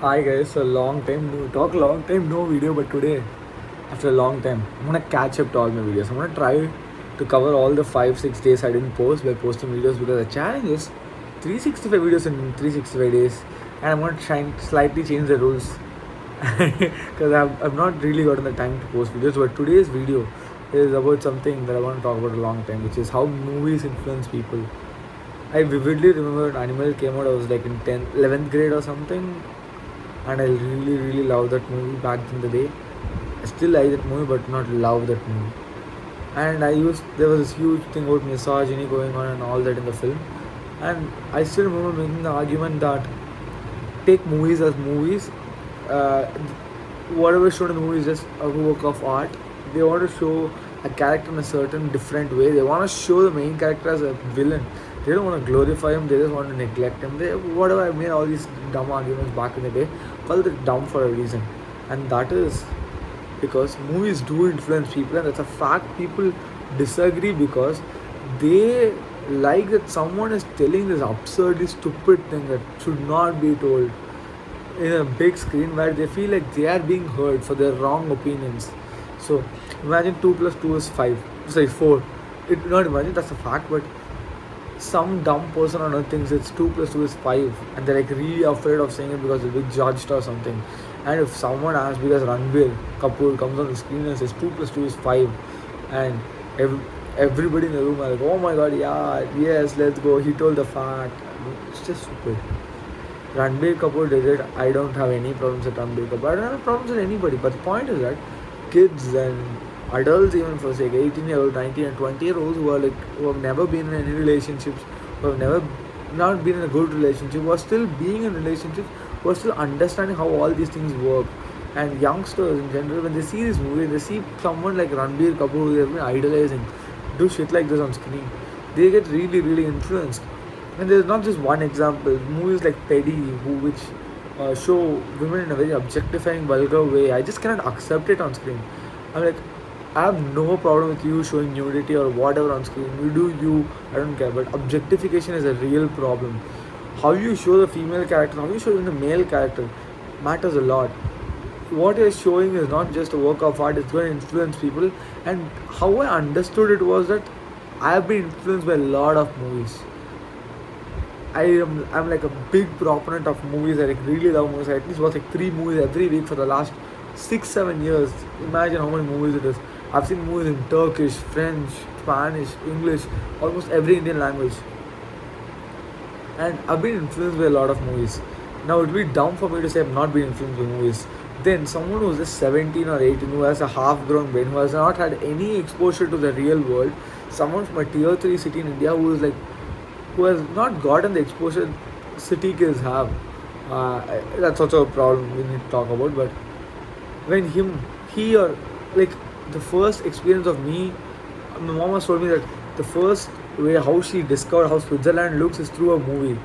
Hi guys, a long time no video, but today, after a long time, I'm gonna catch up to all my videos. I'm gonna try to cover all the 5-6 days I didn't post by posting videos because the challenge is 365 videos in 365 days, and I'm gonna try and slightly change the rules because I've not really gotten the time to post videos. But today's video is about something that I want to talk about a long time, which is how movies influence people. I vividly remember when Animal came out. I was like in 10th, 11th grade or something, and I really love that movie back in the day. I still like that movie, but not love that movie. And there was this huge thing about misogyny going on and all that in the film. And I still remember making the argument that take movies as movies. Uh, Whatever shown in the movie is just a work of art. They want to show a character in a certain different way. They want to show the main character as a villain. They don't want to glorify him. They just want to neglect him. Whatever, I made all these dumb arguments back in the day. Call it dumb for a reason, and that is because movies do influence people, and that's a fact. People disagree because they like that someone is telling this absurdly stupid thing that should not be told in a big screen where they feel like they are being heard for their wrong opinions. So imagine 2 plus 2 is 5. Sorry, 4. It not imagine, that's a fact, but some dumb person on earth thinks it's 2 plus 2 is 5, and they're like really afraid of saying it because they'll be judged or something. And if someone as big as Ranbir Kapoor comes on the screen and says 2 plus 2 is 5, and everybody in the room are like, oh my god, yeah, yes, let's go, he told the fact. It's just stupid. Ranbir Kapoor did it. I don't have any problems with Ranbir Kapoor. I don't have problems with anybody. But the point is that kids and adults, even for say 18-year-old, 19 and 20-year-olds who have never been in any relationships, who have never not been in a good relationship, who are still being in relationships, who are still understanding how all these things work. And youngsters in general, when they see this movie, they see someone like Ranbir Kapoor who they've been idolizing do shit like this on screen, they get really influenced. And there's not just one example. Movies like Teddy, which show women in a very objectifying, vulgar way, I just cannot accept it on screen. I'm like, I have no problem with you showing nudity or whatever on screen. You do you, I don't care. But objectification is a real problem. How you show the female character, how you show even the male character, matters a lot. What you're showing is not just a work of art, it's going to influence people. And how I understood it was that I have been influenced by a lot of movies. I'm like a big proponent of movies. I like really love movies. I at least watch like 3 movies every week for the last 6-7 years. Imagine how many movies it is. I've seen movies in Turkish, French, Spanish, English, almost every Indian language. And I've been influenced by a lot of movies. Now it would be dumb for me to say I've not been influenced by movies. Then someone who's just 17 or 18, who has a half-grown brain, who has not had any exposure to the real world, someone from a tier 3 city in India who has not gotten the exposure city kids have. That's also a problem we need to talk about. But when he or like the first experience of me, my mom has told me that the first way how she discovered how Switzerland looks is through a movie.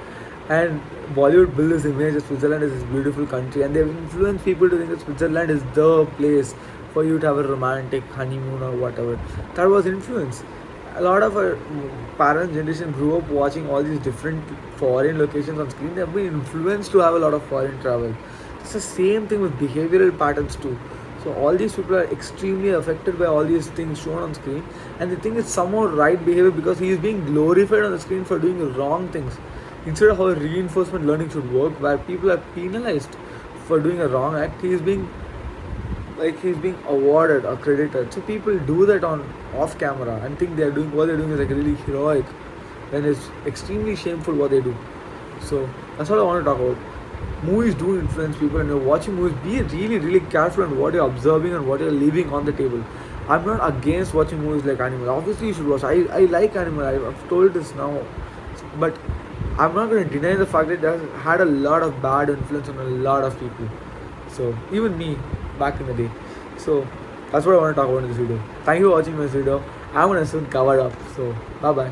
And Bollywood built this image that Switzerland is this beautiful country, and they've influenced people to think that Switzerland is the place for you to have a romantic honeymoon or whatever. That was influence. A lot of our parents' generation grew up watching all these different foreign locations on screen. They've been influenced to have a lot of foreign travel. It's the same thing with behavioral patterns too. So all these people are extremely affected by all these things shown on screen, and they think it's somehow right behavior because he is being glorified on the screen for doing wrong things. Instead of how reinforcement learning should work, where people are penalized for doing a wrong act, he's being awarded or credited. So people do that on off camera and think they're doing what they're doing is like really heroic, when it's extremely shameful what they do. So that's what I want to talk about. Movies do influence people, and you're watching movies, be really careful on what you're observing and what you're leaving on the table. I'm not against watching movies like Animal. Obviously you should watch. I like Animal. I've told this now. But I'm not going to deny the fact that it has had a lot of bad influence on a lot of people. So even me back in the day. So that's what I want to talk about in this video. Thank you for watching this video. I'm gonna soon cover up. So bye bye.